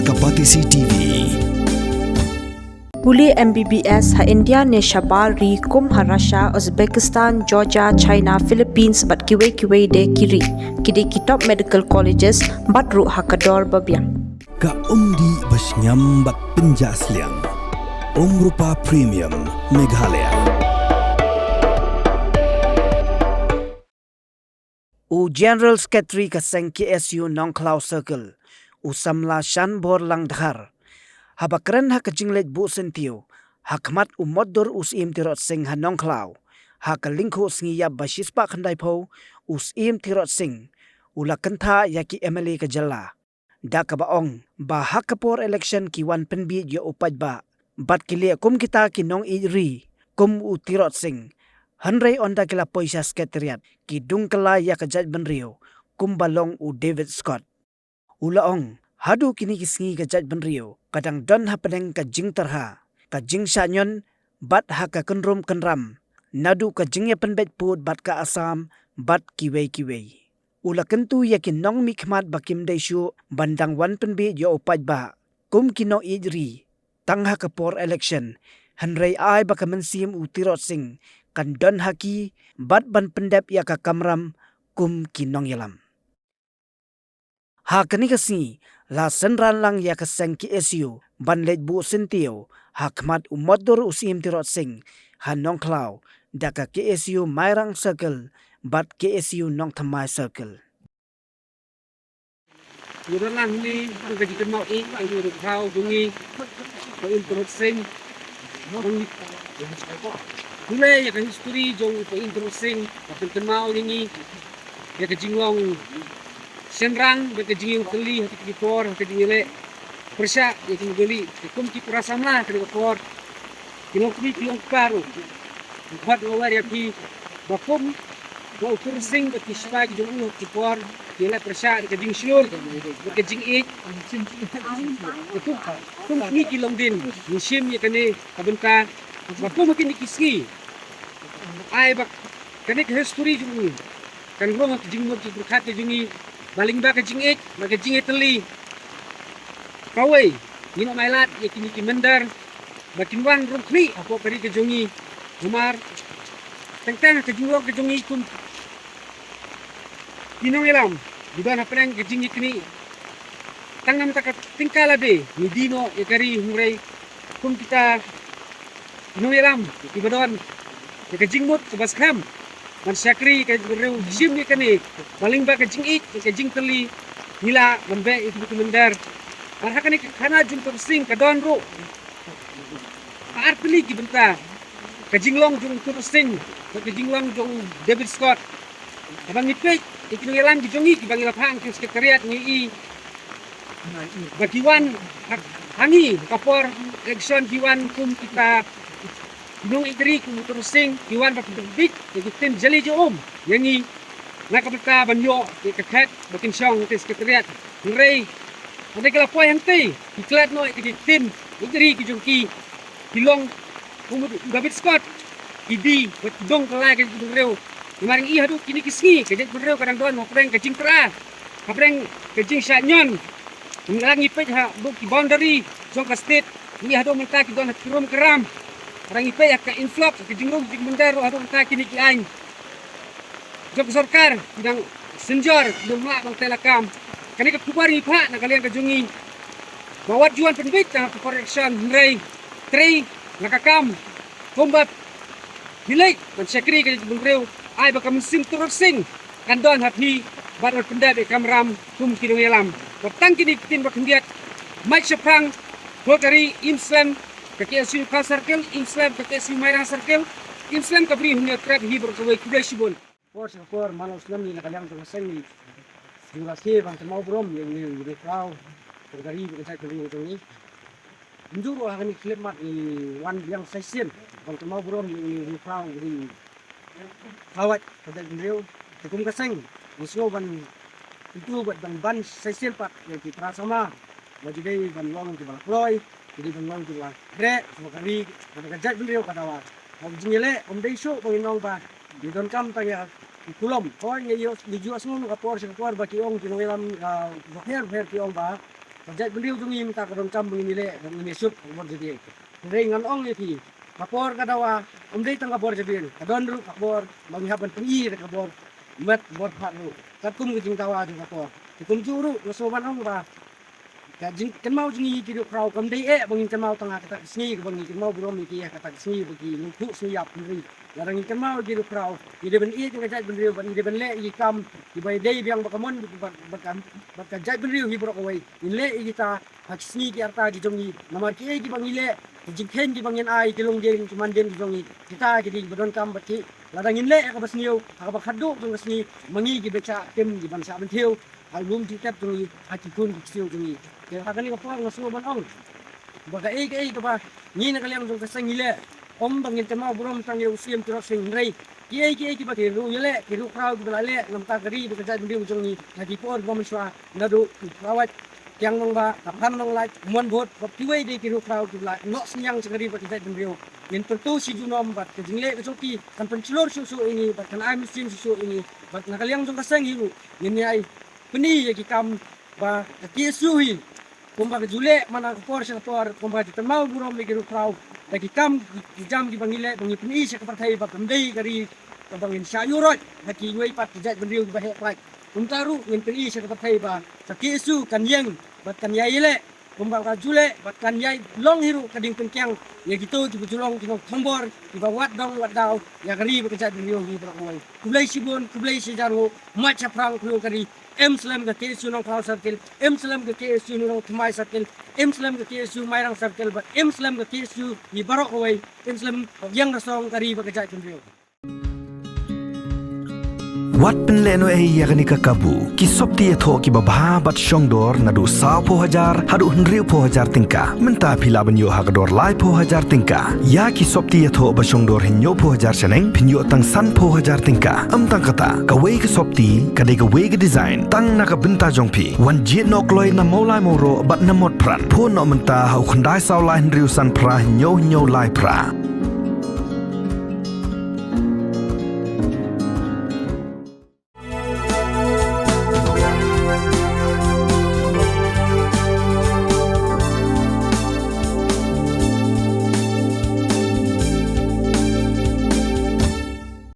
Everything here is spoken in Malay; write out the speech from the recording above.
Kapati CTV. Buli MBBS ha India ne shabar ri kum ha Russia, Uzbekistan, Georgia, China, Philippines bat kiwe de kiri ki top medical colleges bat ru ha kador babiang. Ka umdi basnyam bat penjasliang. Rupa Premium Meghalaya. U General Secretary ka seng KSU Nongklau Circle u samla shan bor lang dhar habakran ha ka jinglet bu sentio hakmat u moddur us im tirot sing ha Nongklau ha ka lingkho sngi ya bashis pa khandai pho us im tirot sing ula kantha ya ki MLA ka jalla da ka baong ba hakapor election ki wan penbi yo upaj ba bat kilia kum kita ki nong iri kum u tirot sing Hanrei onda kila poisa sekretariat ki dungkala ya kajat benrio kumbalong u David Scott. Ulaong hadu kini kisngi kajat benrio kadang don hapeneng ka jing terha ka jing shanyon bat ha ka kenrum kenram nadu ka jingya penbet put bat ka Asam bat kiwei. Ula kentu ya ki nong mikmat bakim daishu bandang wan penbi yo upaj ba kum kino ijri tangha ka por election Hanrei ai baka mensim u tirot sing kan don haki bat ban pendep ya ka kamram kum kinong yalam. Ha kani kasi la senran lang ya ka seng KSU ban let bu sentio hakmat umodor usim tirot sing han Nongklau da ka KSU Mairang Circle bat KSU Nong Thamai Circle. Yun lang ni ang kajitan mau ang yuruk hao dungi ko intro sing Hule ya ka history jong pa introducing papuntan mao ningi ya ka jinglong senrang ba ka jingyong kali hati kipor ka jingile persya ya ka gali kum ki purasamla ka kipor kilong paru buat ngawar ya ki bakum ba utursing ba ki shpag jong kipor kila persya ka jing syur ka jing ik itu kum ni kilong din musim ya kani kabunka bakum makin dikiski ai bak kanik history jungi kan ro mak jing mo berkat jungi baling ba ka jing ek ba ka jing eteli kawai nino mailat ya kini ki mendar bakin wan ro kli apa kari ka jungi umar teng ka jing ka jungi kun kinong ilam di bana prang ka jing ikni tangam tak tingkala de ni dino ya kari hurai kun kita kinong ilam ki badon ka jingmut ka baskam man syakri ka rew jim ni kani baling ba ka jing ik ka jing teli hila mambe itu kumendar mar hakani kana jum to sing ka don ro artli ki benta ka jinglong jung to sing ka jinglong jung David Scott abang ipek ikingelan ki jongi ki bangila phang ki sekretariat ni i bagiwan hangi kapor election diwan kum kita nung idri kung turusing iwan pa pagdabit ikitin jali jo yangi nakapagka banyo ikakat bakin siyang tis sekretariat ngrey ada kala poy hante iklat no ikitin idri ki jungki hilong kung David Scott idi dong kala ka rew maring i hadu kini kisngi kajet rew kadang don mo preng kajing tra kapreng kajing shanyon ngilangi pej ha buk boundary jong ka state ni hadu menta ki don kirom keram orang ipe ya ka inflop ke jingrung jing mendaro atau ka kini ki ain job sarkar bidang senjor dumla bang telakam kani ka kubar ipa na kalian ka jungi bawat juan penbit na correction rei trei nakakam combat hilay man sekri ka bungreu ai ba kam sim turusing kandon hapi barat pendap kamram kum kidong yalam batang kini tin bakendiat mai sepang botari imslam KSU Nongklau Circle, Islam KSU Mairang Circle, Islam kabri hunya trap hi berkawai kudai sibon. Por malam Islam ni nakaliang tu seng ni. Jumlah ke bang mau brom yang ni berkau bergari berkait dengan itu ni. Mundur lah ni klip mat ni wan yang session bang mau brom yang ni berkau beri. Kawat pada beliau hukum kaseng. Musyo ban itu buat ban session pak yang di Prasama. Bagi dia ban long di Balakloy. Jadi banglang tu lah, grek, semua kali, kerja beliau kata wah, om jingele, om desu, penginong ba, di don kam tanya, kulom, kau yang dijual semua kapor, kapor bagi om, kinoelam, her ki om ba, Jat beliau jungi minta kadang cam begini le dan ini sup kapor jadi. Dengan ong ni kapor kadawa umdai tang kapor jadi. Kadon ru kapor bang haban tinggi kapor mat bor pharu. Katum ke jing tawa ju kapor. Kum juru soban ong ba. Jing kan mau jungi ki krau kam dei bangin kan mau tengah kata sini bangin kan mau belum ki kata sini bagi nungku siap ni. Larang kan mau ki krau. Di ben jing jat beliau ban di ben le i kam di bai dei biang bakamon bakan jat beliau hi brok away. In le kita hak sini ki arta di jongi namar ki bangin le jing ken ki bangin ai ki long jeng cuman den ki jongi. Kita jadi bedon kam bati larang in le ka basniu ka bakhadu jong sini mangi ki beca tem di ban sa ben thiu. Album kita jongi haki kun ki siu jongi. Kaya kagani kapor ngasuo ban ong. Baga ka ba ni na kaliang jong kasang ile. Om bangin tema burom tang eu sim turok sing rei. Ki ba ki ru yele ki ru krau ki balale ngam ta gari bi kajat bi jong ni. Haki por bom swa nadu rawat yang nong ba kaphan nong lai mon bot bap tiwei de ki ru krau ki la no siang segari ba kajat bi nin pertu si junom bat ke jingle ke soki kan penclor susu ini bat kan ai mesin susu ini bat nakaliang jong kasang hiru ni ai peni ki kam ba ki suhi kumba ke jule mana por sa por kumba di temau burom le kiru krau lagi kam di jam di bangile bangi peni sa kapartai ba kamdei kari bangin sayurot haki wei pat jat bendriu ba he pat untaru ngin peni sa kapartai ba sa kisu kan yang bat kan yai le kumba ka jule bat kan yai long hiru kading penkyang ya gitu di bujulong di tombor di bawat dong wat dau ya kari ba jat bendriu hi ba koi kublai sibun kublai sejaru macha prang kru kari Muslim ke KSU nong Klau Circle, Muslim ke KSU nong Thmai Circle, Muslim ke KSU Mairang Circle, but Muslim ke KSU di Barok Away, Muslim yang rasong kari bakajai kendrio. Wat penleno yakni kakabu ki sopti etho ki babha bat shongdor nadu sa po hajar hadu hnriu po hajar tingka menta phila banyo hakdor lai po hajar tingka ya ki sopti etho ba shongdor hinyo po hajar seneng pinyo tang san po hajar tingka tang kata ka wei ki sopti ka de ka wei ki design tang na ka benta jongpi wan jit nok loi na molai moro bat na mot pran po no menta hau khandai saw lai hnriu san pra hinyo lai pra